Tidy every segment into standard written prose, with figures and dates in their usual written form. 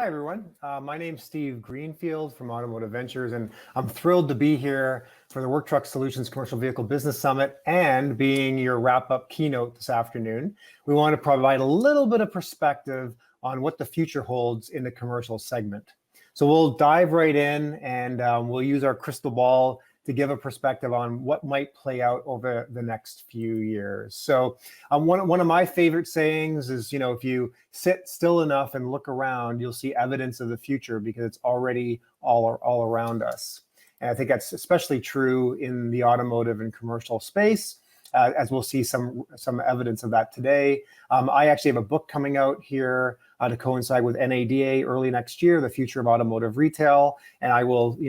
Hi, everyone. My name's Steve Greenfield from Automotive Ventures, and I'm thrilled to be here for the Work Truck Solutions Commercial Vehicle Business Summit and being your wrap-up keynote this afternoon. We want to provide a little bit of perspective on what the future holds in the commercial segment. So we'll dive right in and we'll use our crystal ball to give a perspective on what might play out over the next few years. So one of my favorite sayings is, if you sit still enough and look around, you'll see evidence of the future because it's already all around us. And I think that's especially true in the automotive and commercial space, as we'll see some evidence of that today. I actually have a book coming out here to coincide with NADA early next year, The Future of Automotive Retail, and I will,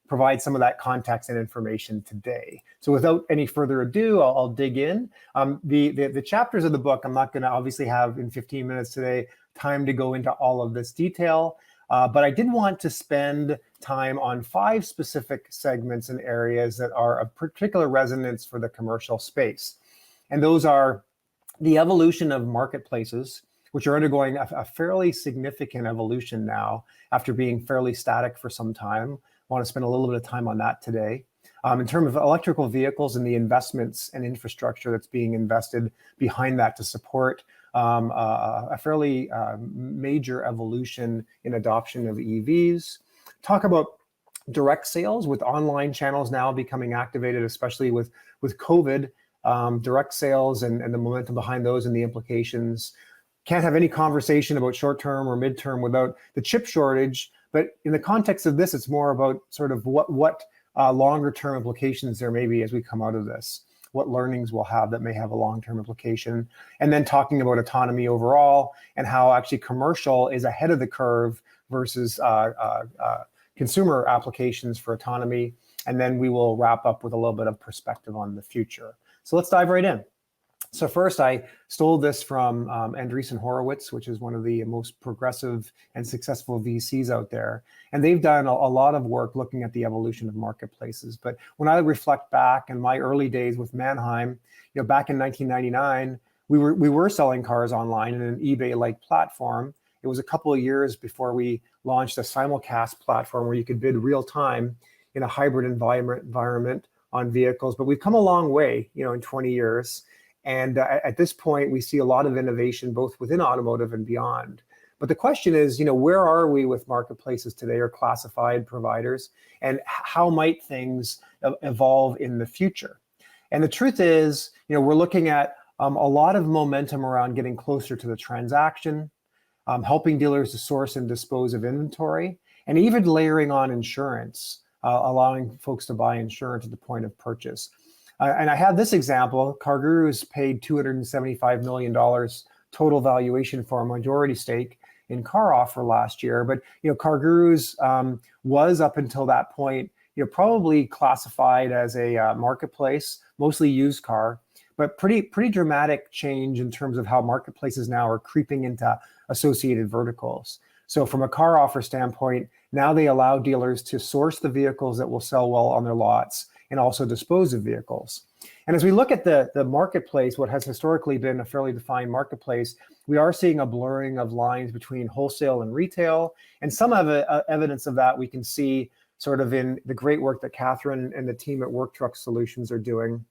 provide some of that context and information today. So without any further ado, I'll dig in. The chapters of the book, I'm not going to obviously have in 15 minutes today time to go into all of this detail, but I did want to spend time on 5 specific segments and areas that are of particular resonance for the commercial space. And those are the evolution of marketplaces, which are undergoing a fairly significant evolution now after being fairly static for some time. I want to spend a little bit of time on that today. In terms of electrical vehicles and the investments and infrastructure that's being invested behind that to support a fairly major evolution in adoption of EVs. Talk about direct sales with online channels now becoming activated, especially with COVID, direct sales and the momentum behind those and the implications. Can't have any conversation about short-term or mid-term without the chip shortage. But in the context of this, it's more about sort of what longer-term implications there may be as we come out of this, what learnings we'll have that may have a long-term implication, and then talking about autonomy overall and how actually commercial is ahead of the curve versus consumer applications for autonomy. And then we will wrap up with a little bit of perspective on the future. So let's dive right in. So first, I stole this from Andreessen Horowitz, which is one of the most progressive and successful VCs out there. And they've done a lot of work looking at the evolution of marketplaces. But when I reflect back in my early days with Manheim, back in 1999, we were selling cars online in an eBay-like platform. It was a couple of years before we launched a simulcast platform where you could bid real time in a hybrid environment on vehicles. But we've come a long way, in 20 years. And at this point, we see a lot of innovation, both within automotive and beyond. But the question is, where are we with marketplaces today or classified providers? And how might things evolve in the future? And the truth is, we're looking at a lot of momentum around getting closer to the transaction, helping dealers to source and dispose of inventory, and even layering on insurance, allowing folks to buy insurance at the point of purchase. And I have this example. CarGurus paid $275 million total valuation for a majority stake in CarOffer last year. But CarGurus was up until that point, probably classified as a marketplace, mostly used car, but pretty dramatic change in terms of how marketplaces now are creeping into associated verticals. So from a CarOffer standpoint, now they allow dealers to source the vehicles that will sell well on their lots and also dispose of vehicles. And as we look at the marketplace, what has historically been a fairly defined marketplace, we are seeing a blurring of lines between wholesale and retail. And some evidence of that we can see sort of in the great work that Catherine and the team at Work Truck Solutions are doing.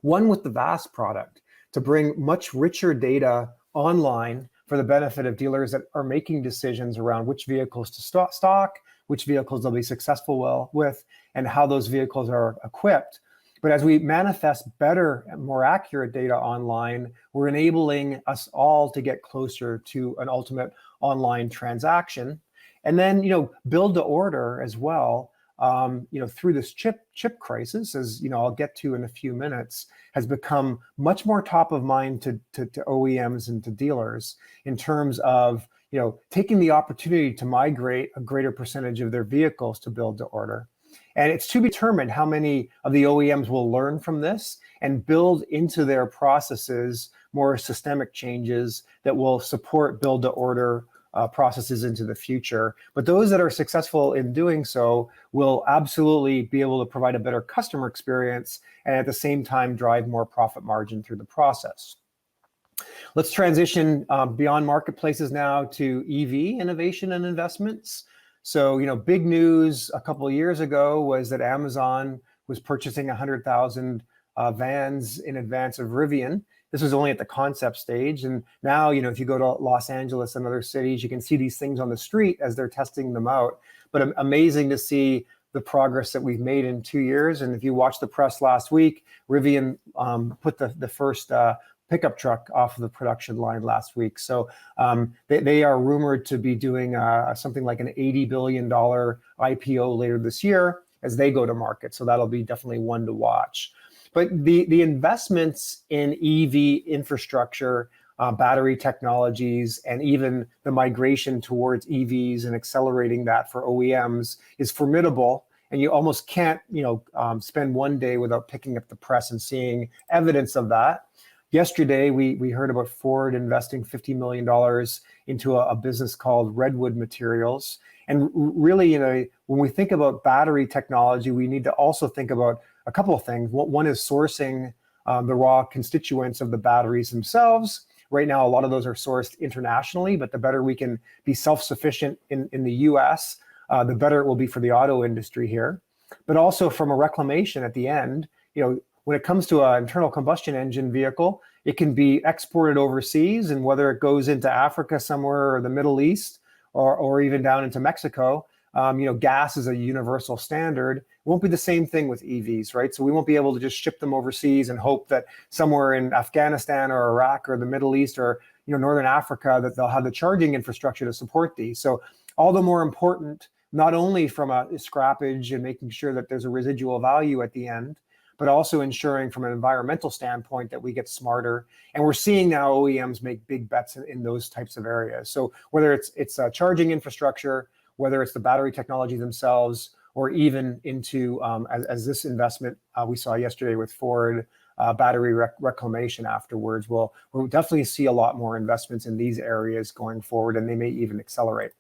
One with the VAST product to bring much richer data online for the benefit of dealers that are making decisions around which vehicles to stock, which vehicles they'll be successful with, and how those vehicles are equipped. But as we manifest better and more accurate data online, we're enabling us all to get closer to an ultimate online transaction. And then, build to order as well, through this chip crisis, as I'll get to in a few minutes, has become much more top of mind to OEMs and to dealers in terms of taking the opportunity to migrate a greater percentage of their vehicles to build to order. And it's to be determined how many of the OEMs will learn from this and build into their processes more systemic changes that will support build to order processes into the future. But those that are successful in doing so will absolutely be able to provide a better customer experience and at the same time drive more profit margin through the process. Let's transition beyond marketplaces now to EV innovation and investments. So, big news a couple of years ago was that Amazon was purchasing 100,000 vans in advance of Rivian. This was only at the concept stage. And now, if you go to Los Angeles and other cities, you can see these things on the street as they're testing them out. But amazing to see the progress that we've made in 2 years. And if you watched the press last week, Rivian put the first pickup truck off of the production line last week. So they are rumored to be doing something like an $80 billion IPO later this year as they go to market. So that'll be definitely one to watch. But the investments in EV infrastructure, battery technologies, and even the migration towards EVs and accelerating that for OEMs is formidable. And you almost can't, spend one day without picking up the press and seeing evidence of that. Yesterday, we heard about Ford investing $50 million into a business called Redwood Materials. And really, when we think about battery technology, we need to also think about a couple of things. One is sourcing the raw constituents of the batteries themselves. Right now, a lot of those are sourced internationally, but the better we can be self-sufficient in the US, the better it will be for the auto industry here. But also from a reclamation at the end, when it comes to an internal combustion engine vehicle, it can be exported overseas, and whether it goes into Africa somewhere or the Middle East or even down into Mexico, gas is a universal standard. It won't be the same thing with EVs, right? So we won't be able to just ship them overseas and hope that somewhere in Afghanistan or Iraq or the Middle East or Northern Africa that they'll have the charging infrastructure to support these. So all the more important, not only from a scrappage and making sure that there's a residual value at the end, but also ensuring from an environmental standpoint that we get smarter. And we're seeing now OEMs make big bets in those types of areas. So whether it's charging infrastructure, whether it's the battery technology themselves, or even into, as this investment we saw yesterday with Ford, battery reclamation afterwards, we'll definitely see a lot more investments in these areas going forward, and they may even accelerate.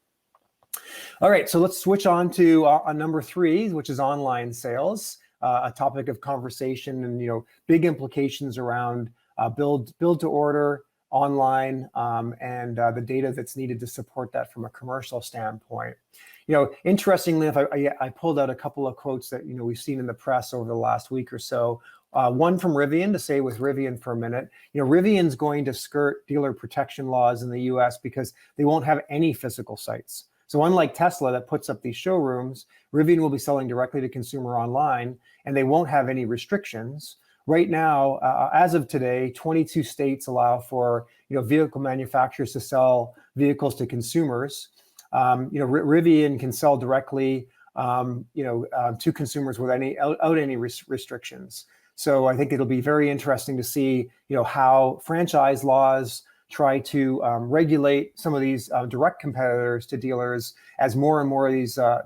All right, so let's switch on to number 3, which is online sales. A topic of conversation and big implications around build to order online and the data that's needed to support that from a commercial standpoint. Interestingly, if I pulled out a couple of quotes that we've seen in the press over the last week or so. One from Rivian, to say with Rivian for a minute, Rivian's going to skirt dealer protection laws in the US because they won't have any physical sites. So unlike Tesla that puts up these showrooms, Rivian will be selling directly to consumer online, and they won't have any restrictions. Right now, as of today, 22 states allow for vehicle manufacturers to sell vehicles to consumers. Rivian can sell directly to consumers without any restrictions. So I think it'll be very interesting to see how franchise laws try to regulate some of these direct competitors to dealers as more and more of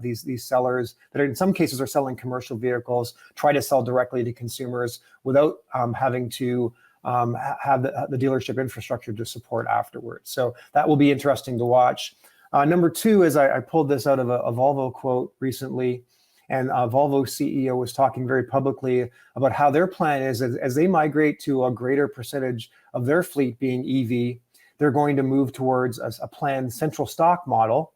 these sellers that in some cases are selling commercial vehicles try to sell directly to consumers without having to have the dealership infrastructure to support afterwards. So that will be interesting to watch. Number 2 is I pulled this out of a Volvo quote recently, and Volvo CEO was talking very publicly about how their plan is as they migrate to a greater percentage of their fleet being EV, they're going to move towards a planned central stock model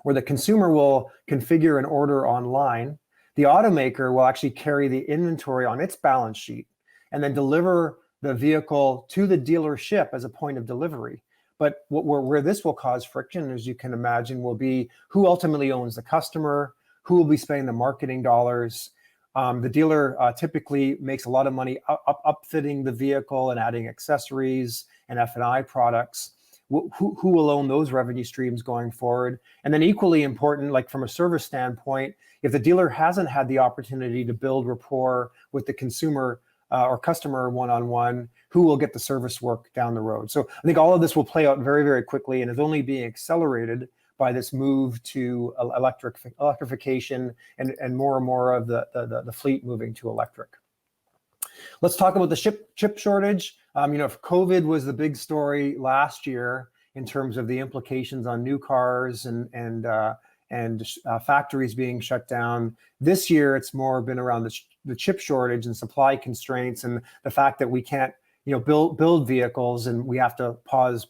where the consumer will configure an order online. The automaker will actually carry the inventory on its balance sheet and then deliver the vehicle to the dealership as a point of delivery. But where this will cause friction, as you can imagine, will be who ultimately owns the customer, who will be spending the marketing dollars. The dealer typically makes a lot of money upfitting the vehicle and adding accessories and F&I products. Who will own those revenue streams going forward? And then equally important, like from a service standpoint, if the dealer hasn't had the opportunity to build rapport with the consumer or customer one-on-one, who will get the service work down the road? So I think all of this will play out very, very quickly and is only being accelerated by this move to electrification and more and more of the fleet moving to electric. Let's talk about the chip shortage. If COVID was the big story last year in terms of the implications on new cars and factories being shut down, this year it's more been around the chip shortage and supply constraints and the fact that we can't build vehicles, and we have to pause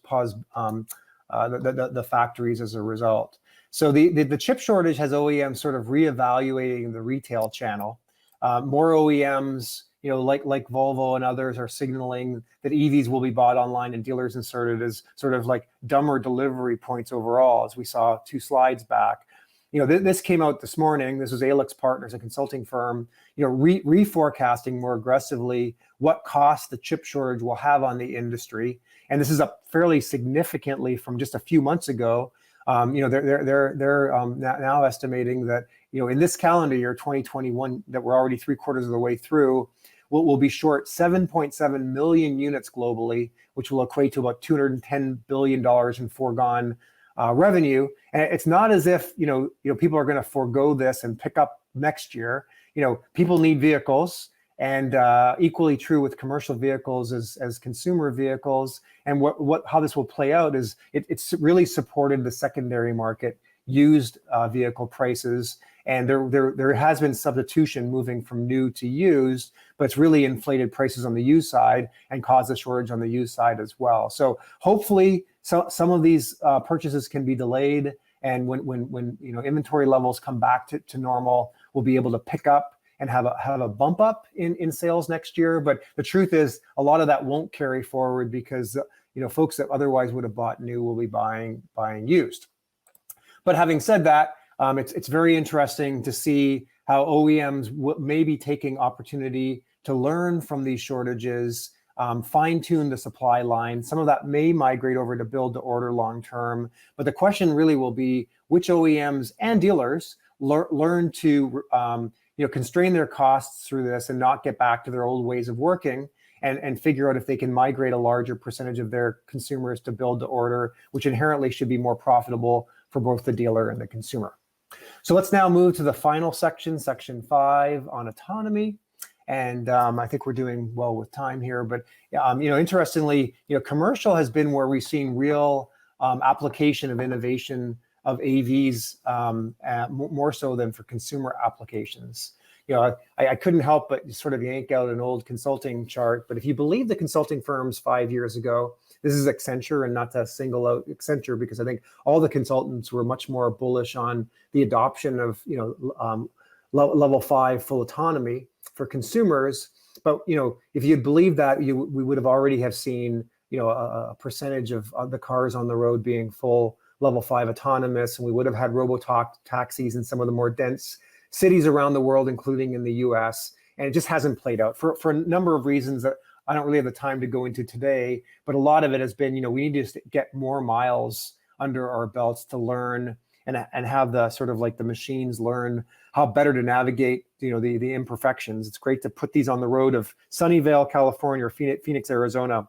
the factories as a result. So the chip shortage has OEMs sort of reevaluating the retail channel. More OEMs, like Volvo and others, are signaling that EVs will be bought online and dealers inserted as sort of like dumber delivery points overall, as we saw 2 slides back. This came out this morning. This was Alix Partners, a consulting firm, reforecasting more aggressively what cost the chip shortage will have on the industry. And this is up fairly significantly from just a few months ago. They're now estimating that, in this calendar year, 2021, that we're already 3/4 of the way through, we'll be short 7.7 million units globally, which will equate to about $210 billion in foregone revenue. And it's not as if people are going to forego this and pick up next year. People need vehicles, and equally true with commercial vehicles as consumer vehicles. And how this will play out is it's really supported the secondary market, used vehicle prices, and there has been substitution moving from new to used, but it's really inflated prices on the used side and caused a shortage on the used side as well. So hopefully some of these purchases can be delayed, and when inventory levels come back to normal, we'll be able to pick up and have a bump up in sales next year. But the truth is, a lot of that won't carry forward because folks that otherwise would have bought new will be buying used. But having said that, it's very interesting to see how OEMs may be taking opportunity to learn from these shortages, fine-tune the supply line. Some of that may migrate over to build to order long term. But the question really will be which OEMs and dealers learn to constrain their costs through this and not get back to their old ways of working, and figure out if they can migrate a larger percentage of their consumers to build to order, which inherently should be more profitable for both the dealer and the consumer. So let's now move to the final section, section 5, on autonomy. And I think we're doing well with time here, but interestingly, commercial has been where we've seen real application of innovation of AVs, more so than for consumer applications. I couldn't help but sort of yank out an old consulting chart, but if you believe the consulting firms 5 years ago, this is Accenture, and not to single out Accenture, because I think all the consultants were much more bullish on the adoption of level 5 full autonomy for consumers. But if you'd believed that, we would have already have seen a percentage of the cars on the road being full level 5 autonomous, and we would have had taxis in some of the more dense cities around the world, including in the US. And it just hasn't played out for a number of reasons that I don't really have the time to go into today. But a lot of it has been, we need to get more miles under our belts to learn and have the sort of like the machines learn how better to navigate, the imperfections. It's great to put these on the road of Sunnyvale, California, or Phoenix, Arizona.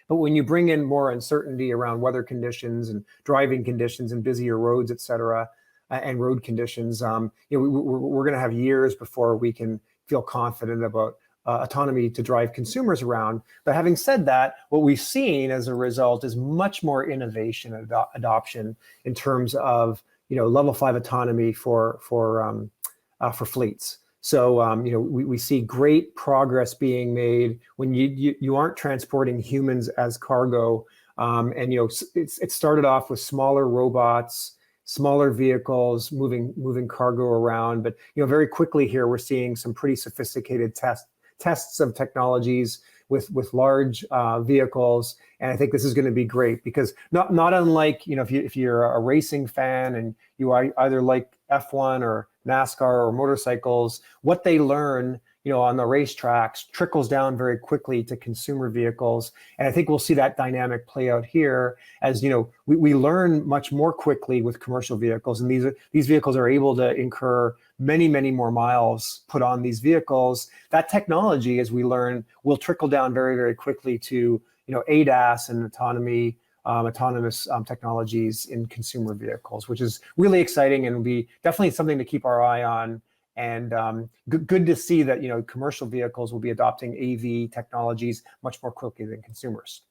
But when you bring in more uncertainty around weather conditions and driving conditions and busier roads, et cetera, and road conditions, we're going to have years before we can feel confident about autonomy to drive consumers around. But having said that, what we've seen as a result is much more innovation and adoption in terms of level 5 autonomy for fleets. So we see great progress being made when you aren't transporting humans as cargo, and it started off with smaller robots, smaller vehicles moving cargo around, but very quickly here we're seeing some pretty sophisticated tests of technologies with large vehicles. And I think this is going to be great because not unlike, if you're a racing fan and you either like F1 or NASCAR or motorcycles, what they learn, on the racetracks trickles down very quickly to consumer vehicles. And I think we'll see that dynamic play out here as, we learn much more quickly with commercial vehicles. And these vehicles are able to incur many, many more miles put on these vehicles. That technology, as we learn, will trickle down very, very quickly to, ADAS and autonomous technologies in consumer vehicles, which is really exciting and will be definitely something to keep our eye on. And good to see that commercial vehicles will be adopting AV technologies much more quickly than consumers.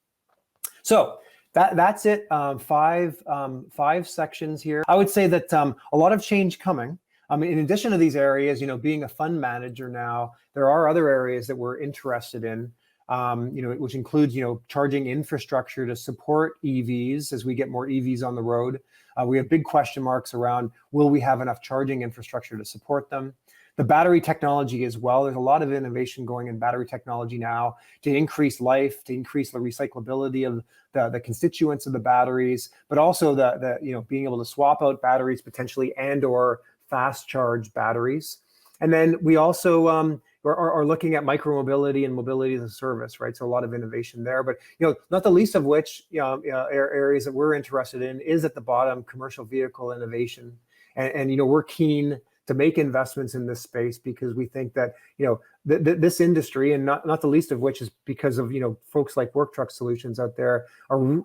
So that's it. Five sections here. I would say that a lot of change coming. In addition to these areas, being a fund manager now, there are other areas that we're interested in. which includes, charging infrastructure to support EVs as we get more EVs on the road. We have big question marks around, will we have enough charging infrastructure to support them? The battery technology as well. There's a lot of innovation going in battery technology now to increase life, to increase the recyclability of the constituents of the batteries, but also the being able to swap out batteries potentially or fast charge batteries. And then we also are looking at micromobility and mobility as a service, right? So a lot of innovation there, but not the least of which areas that we're interested in is at the bottom, commercial vehicle innovation, and we're keen to make investments in this space because we think that this industry, and not the least of which is because of folks like Work Truck Solutions out there,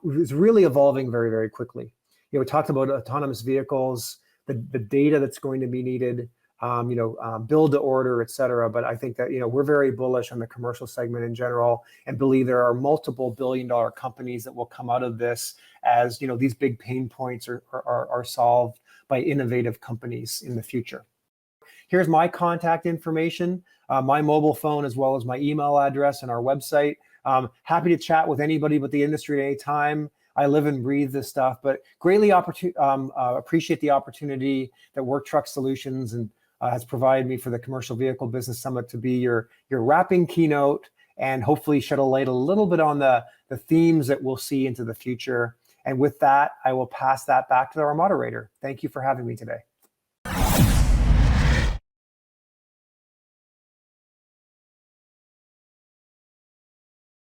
is really evolving very, very quickly. We talked about autonomous vehicles, the data that's going to be needed, build to order, et cetera. But I think that we're very bullish on the commercial segment in general, and believe there are multiple billion-dollar companies that will come out of this as these big pain points are solved by innovative companies in the future. Here's my contact information, my mobile phone, as well as my email address and our website. Happy to chat with anybody about the industry at any time. I live and breathe this stuff, but greatly appreciate the opportunity that Work Truck Solutions has provided me for the Commercial Vehicle Business Summit to be your wrapping keynote, and hopefully shed a light a little bit on the themes that we'll see into the future. And with that, I will pass that back to our moderator. Thank you for having me today.